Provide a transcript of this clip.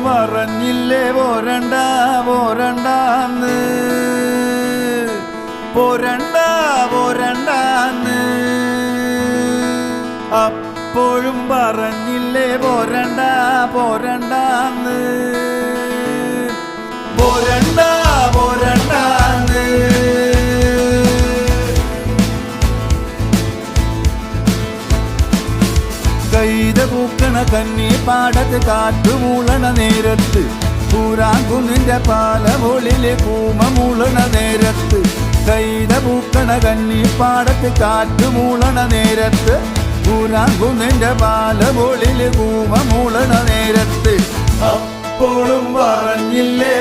പറഞ്ഞില്ലേ പോരണ്ട പോരണ്ടാന്ന് പോരണ്ട പോരണ്ടാന്ന് അപ്പോഴും പറഞ്ഞില്ലേ പോരണ്ട പോരണ്ടാന്ന് പോരണ്ട പോരണ്ടാന്ന് കൈത പൂക്കണ കന്നി പാടത്ത് കാറ്റുമൂളണ നേരത്ത് പൂരാങ്കുന്നിന്റെ പാലമൊളില് കൂമമൂളണ നേരത്ത് കൈത പൂക്കണ കന്നി പാടത്ത് കാറ്റുമൂളണ നേരത്ത് പൂരാങ്കുന്നിന്റെ പാലമൊളില് കൂമമൂളണ നേരത്ത് അപ്പോഴും പറഞ്ഞില്ലേ